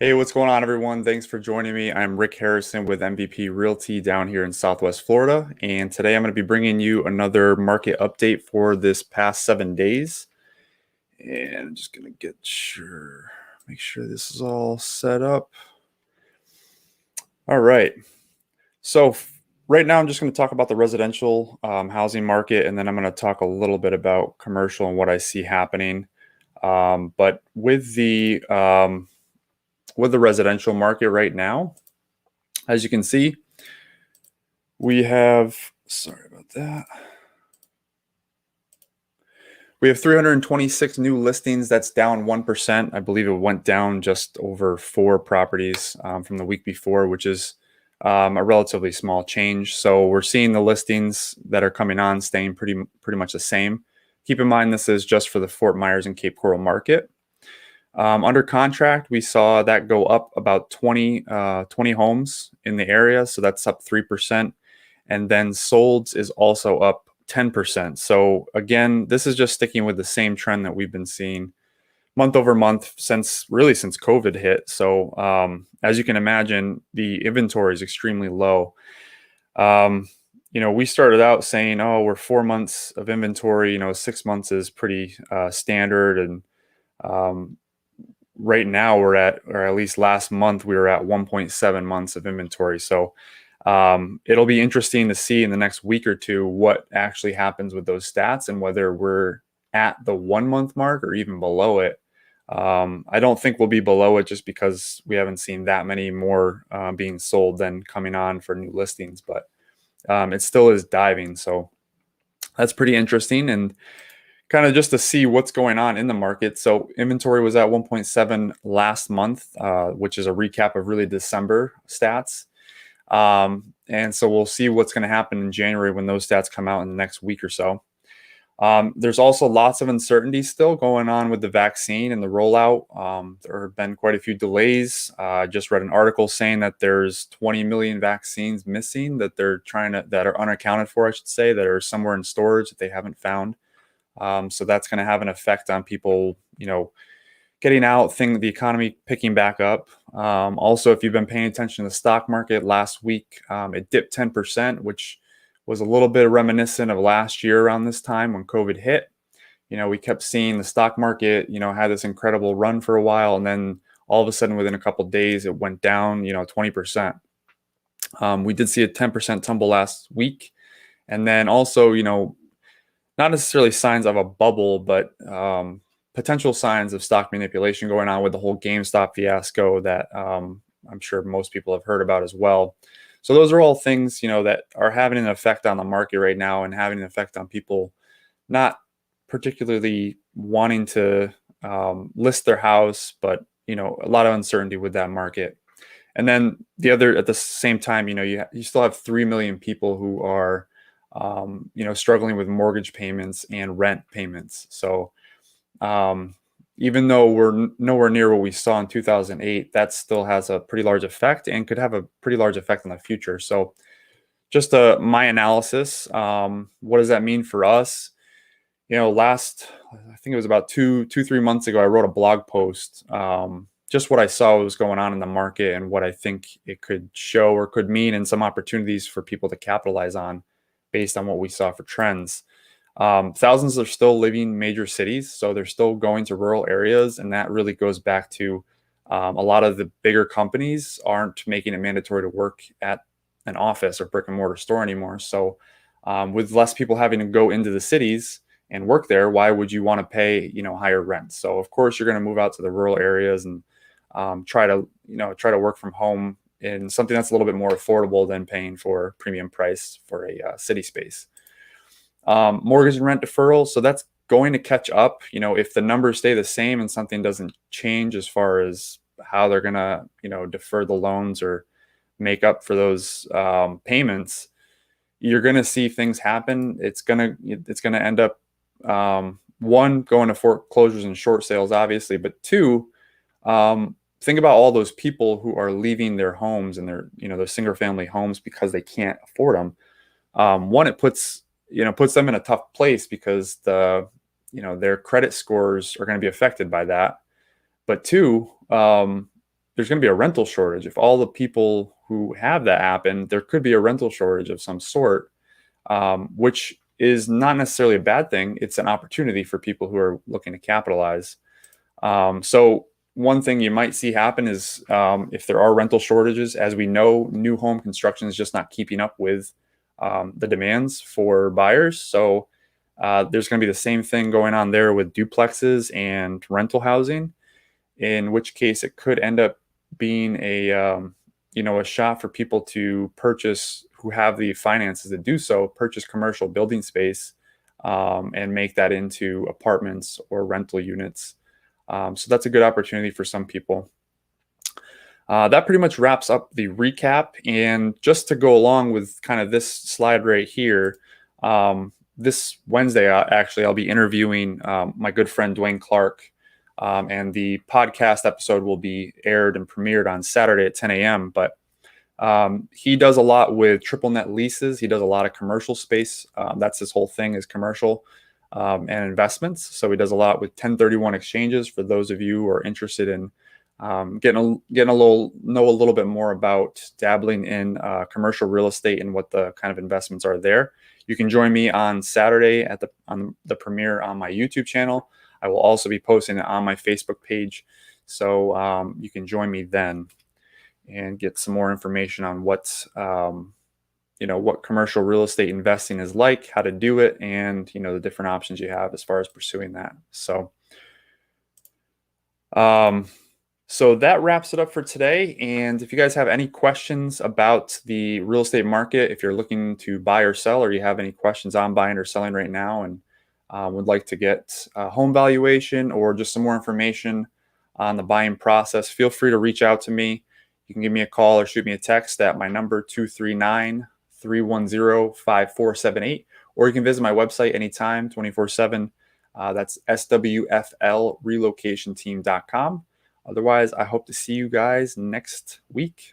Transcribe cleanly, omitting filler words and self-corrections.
Hey, what's going on, everyone? Thanks for joining me. I'm Rick Harrison with MVP Realty down here in Southwest Florida. And today I'm going to be bringing you another market update for this past 7 days. And I'm just going to make sure this is all set up. All right. So right now I'm just going to talk about the residential housing market, and then I'm going to talk a little bit about commercial and what I see happening. But with the residential market right now, as you can see, we have, sorry about that. We have 326 new listings. That's down 1%. I believe it went down just over 4 properties from the week before, which is a relatively small change. So we're seeing the listings that are coming on staying pretty much the same. Keep in mind, this is just for the Fort Myers and Cape Coral market. Under contract, we saw that go up about 20 homes in the area. So that's up 3%. And then solds is also up 10%. So again, this is just sticking with the same trend that we've been seeing month over month since COVID hit. So as you can imagine, the inventory is extremely low. We started out saying, oh, we're 4 months of inventory, 6 months is pretty standard. And right now or at least last month, we were at 1.7 months of inventory. So it'll be interesting to see in the next week or two what actually happens with those stats and whether we're at the 1 month mark or even below it. I don't think we'll be below it just because we haven't seen that many more being sold than coming on for new listings, but it still is diving. So that's pretty interesting. And kind of just to see what's going on in the market. So inventory was at 1.7 last month, which is a recap of really December stats. And so we'll see what's going to happen in January when those stats come out in the next week or so. There's also lots of uncertainty still going on with the vaccine and the rollout. There have been quite a few delays. I just read an article saying that there's 20 million vaccines missing that that are unaccounted for, I should say, that are somewhere in storage that they haven't found. So that's going to have an effect on people, getting out, the economy picking back up. Also, if you've been paying attention to the stock market last week, it dipped 10%, which was a little bit reminiscent of last year around this time when COVID hit. We kept seeing the stock market, had this incredible run for a while, and then all of a sudden within a couple of days, it went down, 20%. We did see a 10% tumble last week. And then also, not necessarily signs of a bubble, but potential signs of stock manipulation going on with the whole GameStop fiasco that I'm sure most people have heard about as well. So those are all things, that are having an effect on the market right now and having an effect on people not particularly wanting to list their house, but, a lot of uncertainty with that market. And then at the same time, you still have 3 million people who are struggling with mortgage payments and rent payments. So even though we're nowhere near what we saw in 2008, that still has a pretty large effect and could have a pretty large effect in the future. So just my analysis, what does that mean for us? I think it was about 3 months ago, I wrote a blog post, just what I saw was going on in the market and what I think it could show or could mean, and some opportunities for people to capitalize on based on what we saw for trends. Thousands are still leaving major cities, so they're still going to rural areas, and that really goes back to a lot of the bigger companies aren't making it mandatory to work at an office or brick and mortar store anymore. So with less people having to go into the cities and work there, why would you want to pay higher rent? So of course you're going to move out to the rural areas and try to work from home in something that's a little bit more affordable than paying for premium price for a city space. Mortgage and rent deferral. So that's going to catch up, if the numbers stay the same and something doesn't change as far as how they're going to, defer the loans or make up for those payments. You're going to see things happen. It's going to end up, one, going to foreclosures and short sales, obviously, but two, think about all those people who are leaving their homes and their single family homes because they can't afford them. One, it puts them in a tough place because their credit scores are going to be affected by that. But two, there's going to be a rental shortage. If all the people who have that happen, there could be a rental shortage of some sort, which is not necessarily a bad thing. It's an opportunity for people who are looking to capitalize. So one thing you might see happen is if there are rental shortages, as we know, new home construction is just not keeping up with the demands for buyers. So there's going to be the same thing going on there with duplexes and rental housing, in which case it could end up being a shot for people to purchase, who have the finances to do so, purchase commercial building space and make that into apartments or rental units. So that's a good opportunity for some people. That pretty much wraps up the recap. And just to go along with kind of this slide right here, this Wednesday, actually, I'll be interviewing my good friend Dwayne Clark. And the podcast episode will be aired and premiered on Saturday at 10 a.m. But he does a lot with triple net leases. He does a lot of commercial space. That's his whole thing, is commercial and investments. So he does a lot with 1031 exchanges. For those of you who are interested in know a little bit more about dabbling in commercial real estate and what the kind of investments are there, you can join me on Saturday on the premiere on my YouTube channel. I will also be posting it on my Facebook page, so you can join me then and get some more information on what commercial real estate investing is like, how to do it, and the different options you have as far as pursuing that. So that wraps it up for today. And if you guys have any questions about the real estate market, if you're looking to buy or sell, or you have any questions on buying or selling right now and would like to get a home valuation or just some more information on the buying process, feel free to reach out to me. You can give me a call or shoot me a text at my number 239-310-5478, or you can visit my website anytime, 24/7. That's SWFL relocationteam.com. Otherwise, I hope to see you guys next week.